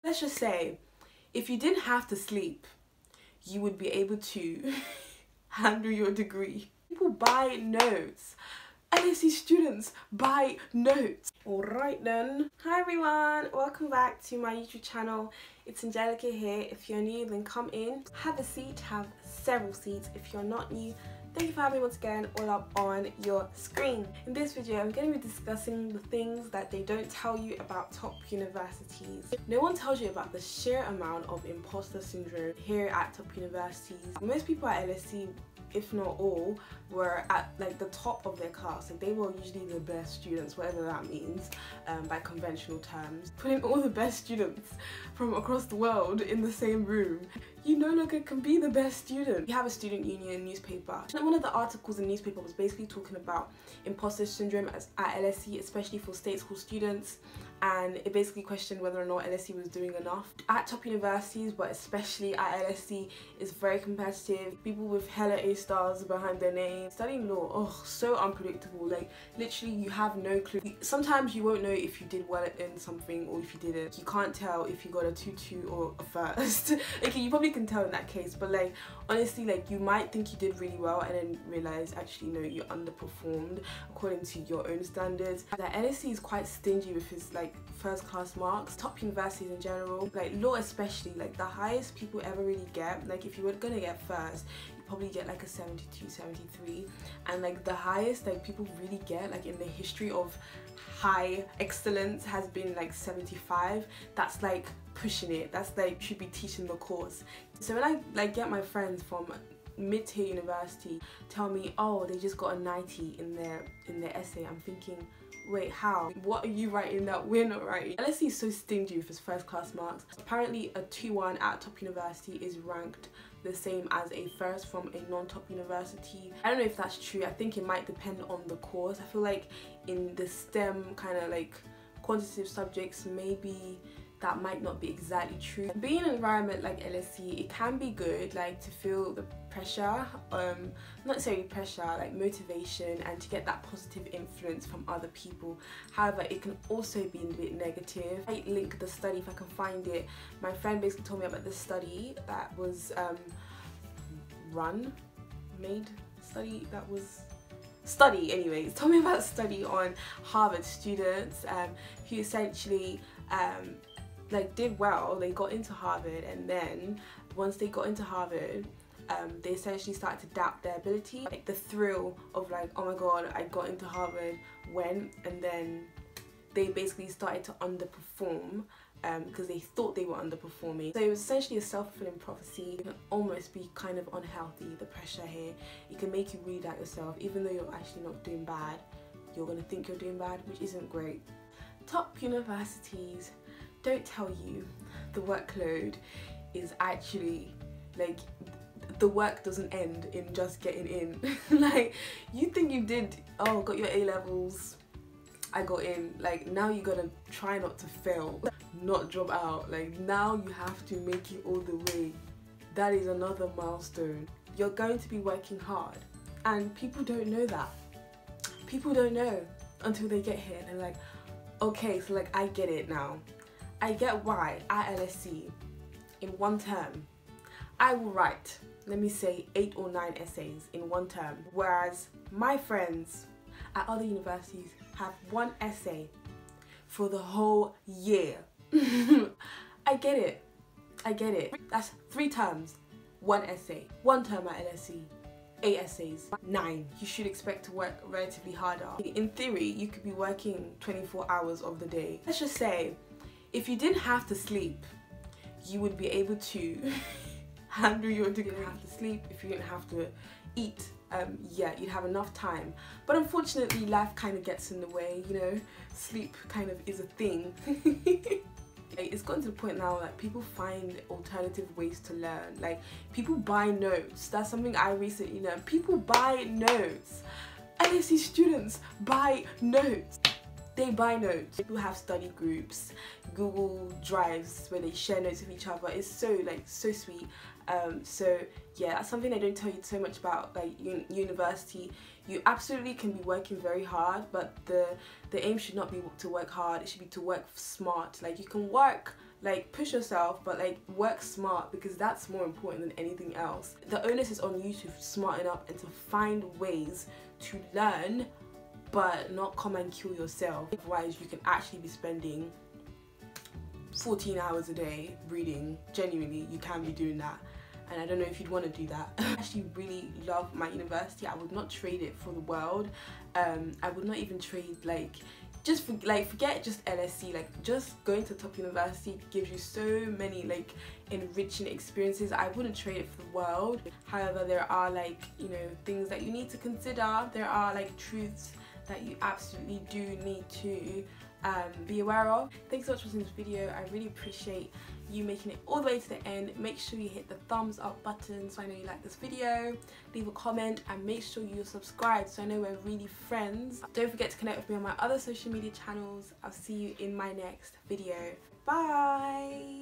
Let's just say, if you didn't have to sleep, you would be able to handle your degree. People buy notes. LSE students buy notes. Alright then. Hi everyone, welcome back to my YouTube channel. It's Angelica here. If you're new, then come in, have a seat, have several seats. If you're not new, thank you for having me once again all up on your screen. In this video, I'm going to be discussing the things that they don't tell you about top universities. No one tells you about the sheer amount of imposter syndrome here at top universities. Most people at LSE, if not all, were at like the top of their class. Like they were usually the best students, whatever that means by conventional terms. Putting all the best students from across the world in the same room, you no longer can be the best student. You have a student union newspaper. One of the articles in the newspaper was basically talking about imposter syndrome at LSE, especially for state school students, and it basically questioned whether or not LSE was doing enough. At top universities, but especially at LSE, it's very competitive. People with hella A stars behind their name. Studying law, oh, so unpredictable. Like literally you have no clue. Sometimes you won't know if you did well in something or if you didn't. You can't tell if you got a 2-2 or a first. Okay, you probably can tell in that case, but like honestly, like you might think you did really well and then realize actually no, you underperformed according to your own standards. Like LSE is quite stingy with his like first class marks. Top universities in general, like law especially, like the highest people ever really get, like if you were gonna get first, you probably get like a 72, 73, and like the highest like people really get like in the history of high excellence has been like 75. That's like pushing it. That's like should be teaching the course. So when I like get my friends from mid-tier university tell me, oh, they just got a 90 in their essay, I'm thinking, wait, how? What are you writing that we're not writing? LSE is so stingy with his first class marks. Apparently a 2-1 at top university is ranked the same as a first from a non-top university. I don't know if that's true. I think it might depend on the course. I feel like in the STEM kind of like quantitative subjects, maybe that might not be exactly true. Being in an environment like LSE, it can be good, like to feel the pressure, not necessarily pressure, like motivation, and to get that positive influence from other people. However, it can also be a bit negative. I link the study if I can find it. My friend basically told me about this study that was anyways, told me about a study on Harvard students who essentially like did well. They got into Harvard, and then once they got into Harvard, they essentially started to doubt their ability. Like the thrill of like, oh my god, I got into Harvard went, and then they basically started to underperform because they thought they were underperforming. So it was essentially a self-fulfilling prophecy. It can almost be kind of unhealthy, the pressure here. It can make you really doubt yourself. Even though you're actually not doing bad, you're going to think you're doing bad, which isn't great. Top universities don't tell you the workload is actually like, the work doesn't end in just getting in. Like you think you did, oh, got your A-levels, I got in, like now you gotta try not to fail, not drop out. Like now you have to make it all the way. That is another milestone. You're going to be working hard, and people don't know that. People don't know until they get here and they're like, okay, so like I get it now. I get why at LSE in one term I will write, let me say 8 or 9 essays in one term, whereas my friends at other universities have 1 essay for the whole year. I get it. I get it. That's 3 terms, 1 essay. 1 term at LSE, 8 essays, 9. You should expect to work relatively harder. In theory, you could be working 24 hours of the day. Let's just say, if you didn't have to sleep, you would be able to handle your degree. You didn't have to sleep, if you didn't have to eat, yeah, you'd have enough time. But unfortunately, life kind of gets in the way, you know, sleep kind of is a thing. It's gotten to the point now that people find alternative ways to learn. Like people buy notes. That's something I recently learned. People buy notes. LSE students buy notes. They buy notes. People have study groups, Google Drives where they share notes with each other. It's so like so sweet. So yeah, that's something they don't tell you so much about. Like university, you absolutely can be working very hard, but the aim should not be to work hard. It should be to work smart. Like you can work like push yourself, but like work smart, because that's more important than anything else. The onus is on you to smarten up and to find ways to learn, but not come and kill yourself. Otherwise you can actually be spending 14 hours a day reading. Genuinely, you can be doing that, and I don't know if you'd want to do that. I actually really love my university. I would not trade it for the world. I would not even trade, like, just forget just LSE, like just going to top university gives you so many like enriching experiences. I wouldn't trade it for the world. However, there are like, you know, things that you need to consider. There are like truths that you absolutely do need to be aware of. Thanks so much for watching this video. I really appreciate you making it all the way to the end. Make sure you hit the thumbs up button so I know you like this video. Leave a comment and make sure you're subscribed so I know we're really friends. Don't forget to connect with me on my other social media channels. I'll see you in my next video. Bye!